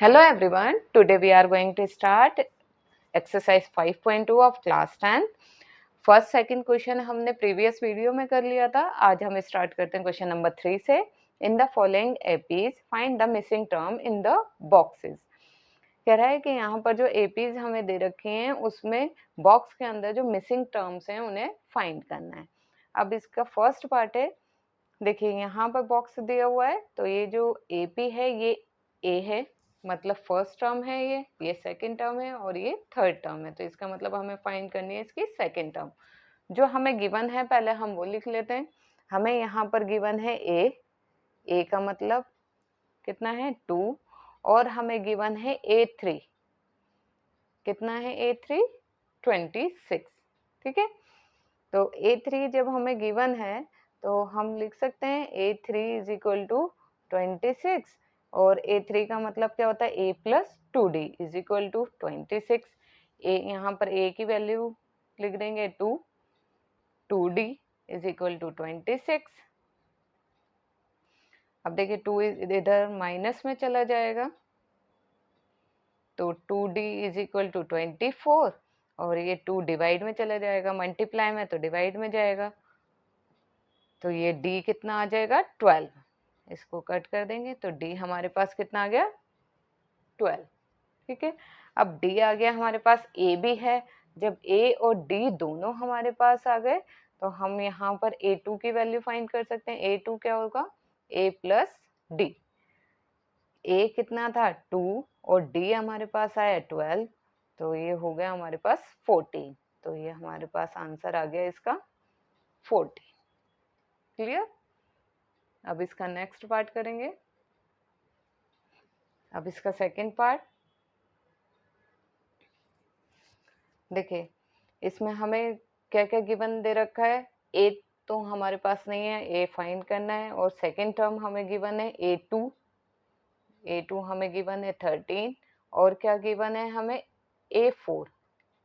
Hello everyone, today we are going to start exercise 5.2 of class 10. First second question हमने previous video में कर लिया था. आज हम स्टार्ट करते हैं क्वेश्चन नंबर 3 से. In the following APs find the missing term in the boxes. कह रहा है कि यहाँ पर जो एपीज हमें दे रखे हैं उसमें बॉक्स के अंदर जो मिसिंग टर्म्स हैं उन्हें फाइंड करना है. अब इसका फर्स्ट पार्ट है, देखिए यहाँ पर बॉक्स दिया हुआ है तो ये जो एपी है ये ए है, मतलब फर्स्ट टर्म है, ये सेकंड टर्म है और ये थर्ड टर्म है. तो इसका मतलब हमें फाइंड करनी है इसकी सेकंड टर्म. जो हमें गिवन है पहले हम वो लिख लेते हैं. हमें यहाँ पर गिवन है ए का मतलब कितना है 2 और हमें गिवन है A3. कितना है A3? 26. ठीक है, तो A3 जब हमें गिवन है तो हम लिख सकते हैं A3 इज इक्वल टू 26 और A3 का मतलब क्या होता है A plus 2D is equal to 26. ए यहाँ पर A की वैल्यू लिख देंगे 2D इज इक्वल टू 26. अब देखिए 2 इधर माइनस में चला जाएगा तो 2D इज इक्वल टू 24 और ये 2 डिवाइड में चला जाएगा, मल्टीप्लाई में तो डिवाइड में जाएगा, तो ये D कितना आ जाएगा 12. इसको कट कर देंगे तो D हमारे पास कितना आ गया 12. ठीक है, अब D आ गया हमारे पास, A भी है. जब A और D दोनों हमारे पास आ गए तो हम यहाँ पर A2 की वैल्यू फाइंड कर सकते हैं. A2 क्या होगा A प्लस D. A कितना था 2 और D हमारे पास आया 12 तो ये हो गया हमारे पास 14. तो ये हमारे पास आंसर आ गया इसका 14. क्लियर. अब इसका नेक्स्ट पार्ट करेंगे. अब इसका सेकंड पार्ट देखिए, इसमें हमें क्या क्या गिवन दे रखा है. ए तो हमारे पास नहीं है, ए फाइंड करना है. और सेकंड टर्म हमें गिवन है A2 हमें गिवन है 13 और क्या गिवन है हमें A4,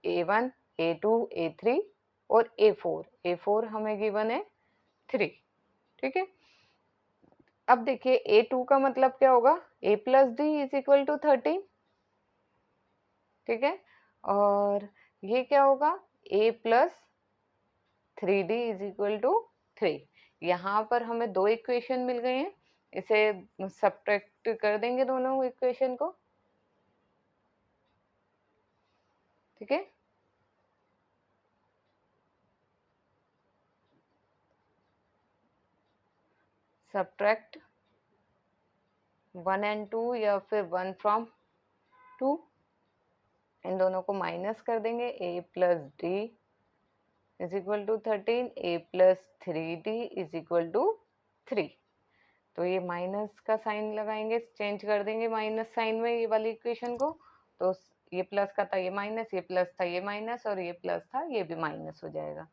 A1, A2, A3 और A4 हमें गिवन है 3. ठीक है, अब देखिए A2 का मतलब क्या होगा A plus D is equal to 13. ठीक है, और ये क्या होगा A plus 3D is equal to 3. यहाँ पर हमें दो इक्वेशन मिल गए हैं, इसे सब्ट्रैक्ट कर देंगे दोनों इक्वेशन को. ठीक है, सब्ट्रैक्ट 1 and 2 या फिर 1 from 2. इन दोनों को माइनस कर देंगे. A plus D is equal to 13, A plus 3D is equal to 3. तो ये माइनस का साइन लगाएंगे, चेंज कर देंगे माइनस साइन में ये वाली इक्वेशन को. तो ये प्लस का था ये माइनस, ये प्लस था ये माइनस और ये प्लस था ये भी माइनस हो जाएगा.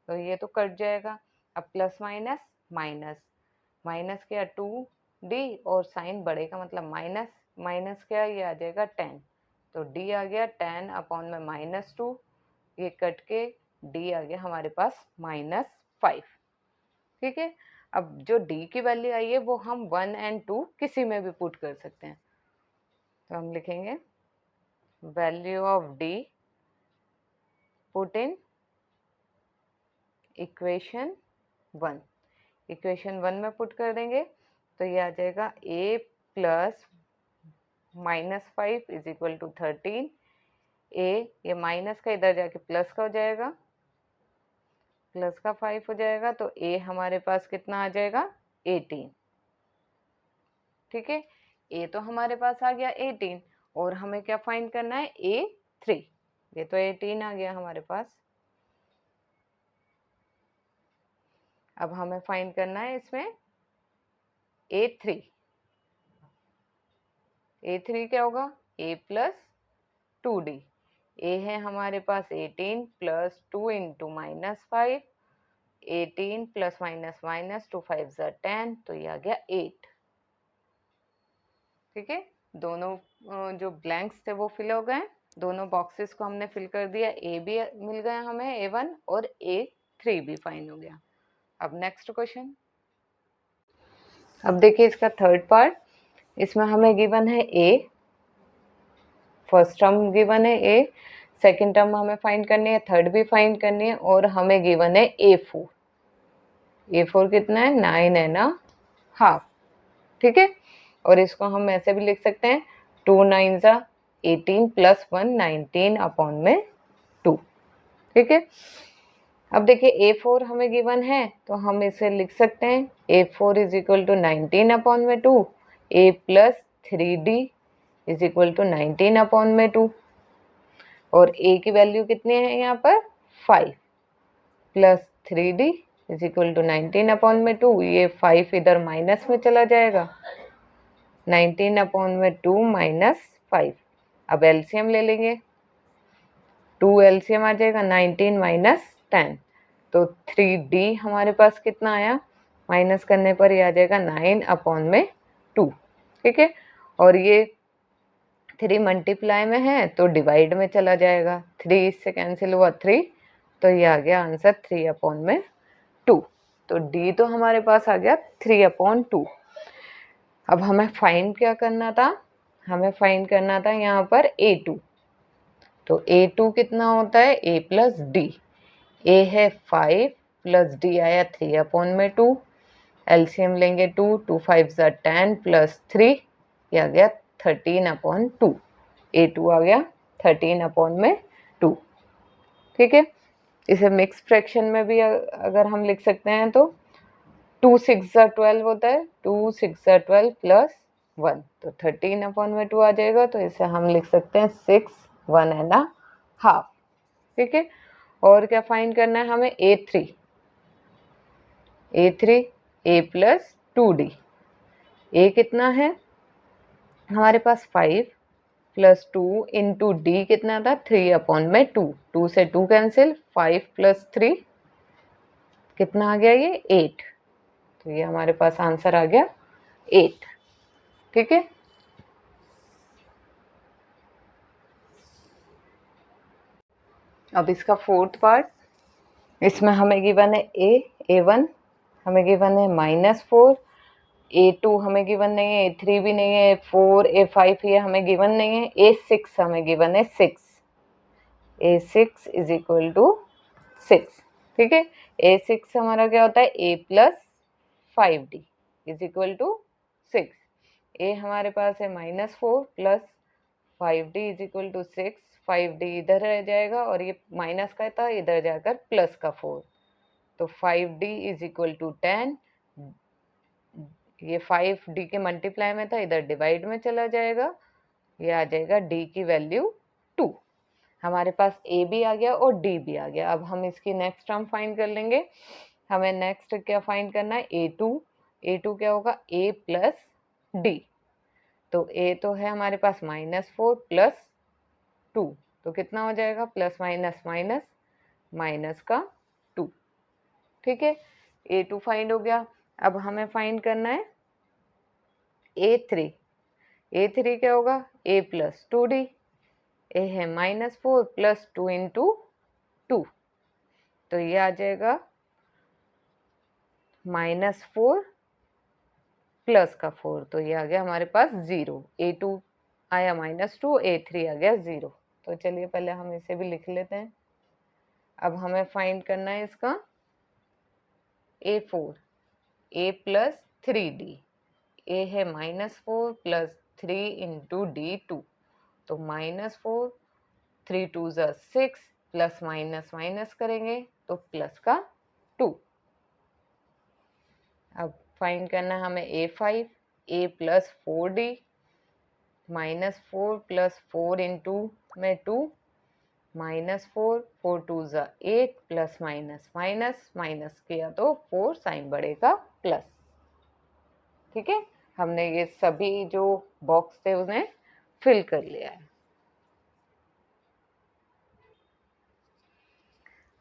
तो ये तो कट जाएगा. अब प्लस माइनस माइनस, माइनस क्या 2D और साइन बड़े का मतलब माइनस, माइनस क्या ये आ जाएगा 10. तो D आ गया 10 अपॉन में -2. ये कट के D आ गया हमारे पास -5. ठीक है, अब जो D की वैल्यू आई है वो हम 1 and 2 किसी में भी पुट कर सकते हैं. तो हम लिखेंगे value of D put in equation 1. Equation 1 में पुट कर देंगे तो ये आ जाएगा A plus -5 is equal to 13. A ये माइनस का इधर जाके प्लस का हो जाएगा, प्लस का 5 हो जाएगा. तो A हमारे पास कितना आ जाएगा 18. ठीक है, A तो हमारे पास आ गया 18 और हमें क्या फाइंड करना है A3. ये तो 18 आ गया हमारे पास. अब हमें फाइंड करना है इसमें A3. A3 क्या होगा A प्लस 2D. A है हमारे पास 18 plus 2 into -5. 18 plus minus minus 2 5 10 तो ये आ गया 8. ठीक है, दोनों जो ब्लैंक्स थे वो फिल हो गए. दोनों बॉक्सेस को हमने फिल कर दिया. ए भी मिल गया हमें A1 और A3 भी फाइन हो गया. अब नेक्स्ट क्वेश्चन. अब देखिए इसका थर्ड पार्ट. इसमें हमें गिवन है A फर्स्ट टर्म गिवन है ए, सेकंड टर्म हमें फाइंड करनी है, थर्ड भी फाइंड करनी है, और हमें गिवन है A4। A4 कितना है, 9.5, ठीक है। और इसको हम ऐसे भी लिख सकते हैं 2 9 18 प्लस 1 19 अपॉन में 2, ठीक है। अब देखिए A4 हमें गिवन है तो हम इसे लिख सकते हैं A4 is equal to 19 upon में 2, A plus 3D is equal to 19 upon में 2, और A की वैल्यू कितनी है यहाँ पर 5, plus 3D is equal to 19 upon में 2, ये 5 इधर माइनस में चला जाएगा, 19 अपॉन में 2 माइनस 5। अब एलसीएम ले लेंगे, 2 एलसीएम आ जाएगा, 19 माइनस 10, तो 3D हमारे पास कितना आया, माइनस करने पर ये आ जाएगा 9 अपॉन में 2, ठीक है। और ये 3 मल्टीप्लाई में है तो डिवाइड में चला जाएगा, 3 इससे कैंसिल हुआ 3, तो ये आ गया आंसर 3 अपॉन में 2। तो डी तो हमारे पास आ गया 3 अपॉन 2। अब हमें फाइंड क्या करना था, हमें फाइंड करना था यहाँ पर A2। तो A2 कितना होता है, A प्लस डी, A है 5 प्लस डी आया 3 अपॉन में 2, एलसीएम लेंगे 2, 2 5 10 प्लस 3, ये आ गया 13 अपॉन 2, A2 आ गया 13 अपॉन में 2, ठीक है। इसे मिक्स फ्रैक्शन में भी अगर हम लिख सकते हैं तो 2 6 12 होता है, 2 6 12 प्लस 1, तो 13 अपॉन में 2 आ जाएगा, तो इसे हम लिख सकते हैं 6 1.5, ठीक है। और क्या फाइंड करना है हमें, A3 A plus 2D, A कितना है हमारे पास 5 प्लस 2 इंटू डी कितना था 3 अपॉन में 2, 2 से 2 कैंसिल, 5 प्लस 3 कितना आ गया ये 8, तो ये हमारे पास आंसर आ गया 8, ठीक है। अब इसका फोर्थ पार्ट, इसमें हमें गिवन है A1 हमें गिवन है -4, A2 हमें गिवन नहीं है, A3 भी नहीं है, A4 A5 ये हमें गिवन नहीं है, A6 हमें गिवन है 6, A6 इज इक्वल टू 6, ठीक है। A6 हमारा क्या होता है, A plus 5D is equal to 6, A हमारे पास है -4 plus 5D is equal to 6, 5D इधर रह जाएगा और ये माइनस का था, इधर जाकर प्लस का 4, तो 5D इज इक्वल टू 10, ये 5D के मल्टीप्लाई में था, इधर डिवाइड में चला जाएगा, ये आ जाएगा D की वैल्यू 2। हमारे पास A भी आ गया और D भी आ गया। अब हम इसकी नेक्स्ट टर्म फाइंड कर लेंगे। हमें नेक्स्ट क्या फाइंड करना है, A2 क्या होगा, A प्लस D, तो A तो है हमारे पास -4 प्लस 2, तो कितना हो जाएगा, प्लस माइनस माइनस माइनस का 2, ठीक है। A2 फाइंड हो गया। अब हमें फाइंड करना है A3 क्या होगा, A प्लस 2D, A है -4 प्लस 2 इंटू 2, तो ये आ जाएगा -4 प्लस का 4, तो ये आ गया हमारे पास 0, A2 आया -2, A3 आ गया 0, तो चलिए पहले हम इसे भी लिख लेते हैं। अब हमें फाइंड करना है इसका A4, A plus 3D, A है -4 प्लस 3 इंटू D2, तो -4 3 2 6 प्लस माइनस माइनस करेंगे तो प्लस का 2। अब फाइंड करना है हमें A5, A plus 4D, -4 plus 4 into में 2, -4 4 2 8 प्लस माइनस माइनस माइनस किया तो 4 साइन बढ़ेगा प्लस, ठीक है। हमने ये सभी जो बॉक्स थे उन्हें फिल कर लिया है।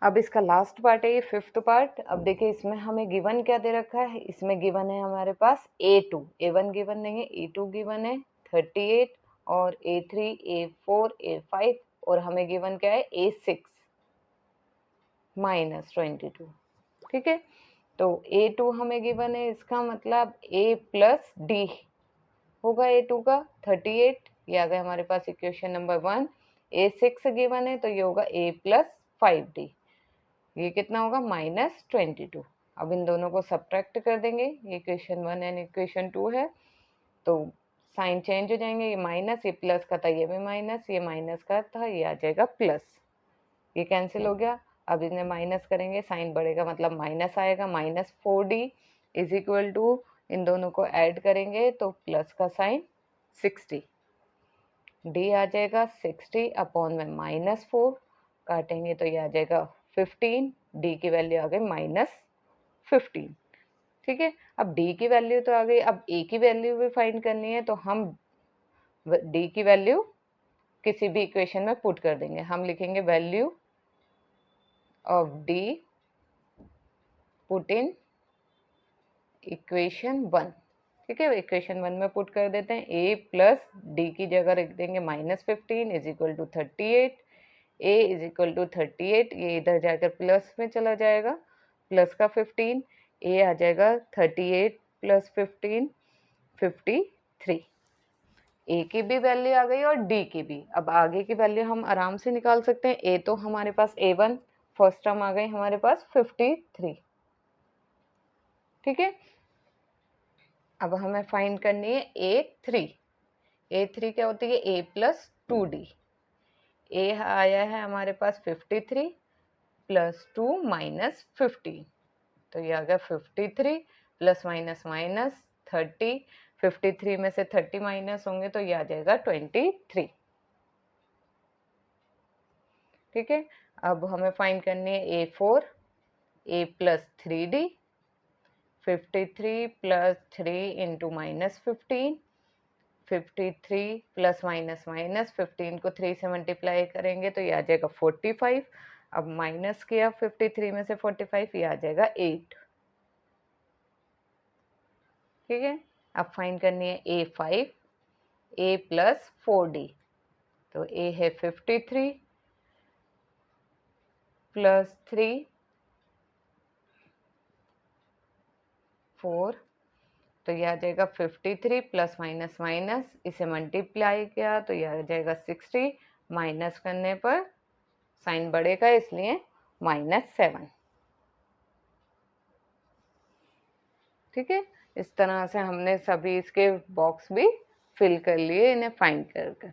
अब इसका लास्ट पार्ट है ये फिफ्थ पार्ट। अब देखिए इसमें हमें गिवन क्या दे रखा है, इसमें गिवन है हमारे पास A2, A1 गिवन नहीं है, A2 गिवन है 38 और A3 A4 A5 और हमें गिवन क्या है A6 -22, ठीक है। तो A2 हमें गिवन है, इसका मतलब A प्लस D होगा A2 का 38 ये आ गया हमारे पास इक्वेशन नंबर 1। ए 6 गिवन है तो ये होगा a प्लस 5d। ये कितना होगा -22। अब इन दोनों को सब्ट्रैक्ट कर देंगे, ये इक्वेशन 1 एंड इक्वेशन 2 है, तो साइन चेंज हो जाएंगे, ये माइनस, ये प्लस का था ये भी माइनस, ये माइनस का था ये आ जाएगा प्लस, ये कैंसिल हो गया। अब इन्हें माइनस करेंगे, साइन बढ़ेगा मतलब माइनस आएगा, -4d इज इक्वल टू, इन दोनों को ऐड करेंगे तो प्लस का साइन 60, d आ जाएगा 60 अपॉन में -4, काटेंगे तो ये आ जाएगा 15, d की वैल्यू आ गई -15। ठीक है, अब d की वैल्यू तो आ गई, अब a की वैल्यू भी फाइंड करनी है, तो हम d की वैल्यू किसी भी इक्वेशन में पुट कर देंगे। हम लिखेंगे value of d put in equation 1। ठीक है, इक्वेशन 1 में पुट कर देते हैं, a प्लस d की जगह रख देंगे -15 is equal to 38, a is equal to 38, ये इधर जाकर प्लस में चला जाएगा, प्लस का 15, a आ जाएगा 38 प्लस 15 53। a की भी वैल्यू आ गई और d की भी। अब आगे की वैल्यू हम आराम से निकाल सकते हैं, a तो हमारे पास a1 फर्स्ट टर्म आ गई हमारे पास 53। ठीक है, अब हमें फाइंड करनी है a3। a3 क्या होती है, a प्लस 2d। a आया है हमारे पास 53 प्लस 2 माइनस 15, तो ये आ गया 53 प्लस माइनस माइनस 30, 53 में से 30 माइनस होंगे तो ये आ जाएगा 23। ठीक है, अब हमें फाइंड करनी है a4, a plus 3d, 53 plus 3 into -15, 53 plus minus minus 15 को 3 से मल्टीप्लाई करेंगे तो ये आ जाएगा 45। अब माइनस किया 53 में से 45, ये आ जाएगा 8। ठीक है, अब फाइंड करनी है a5, a प्लस 4d, तो a है 53 प्लस 3 4, तो ये आ जाएगा 53 प्लस माइनस माइनस, इसे मल्टीप्लाई किया तो ये आ जाएगा 60, माइनस करने पर साइन बढ़ेगा इसलिए -7। ठीक है, इस तरह से हमने सभी इसके बॉक्स भी फिल कर लिए इन्हें फाइंड कर कर।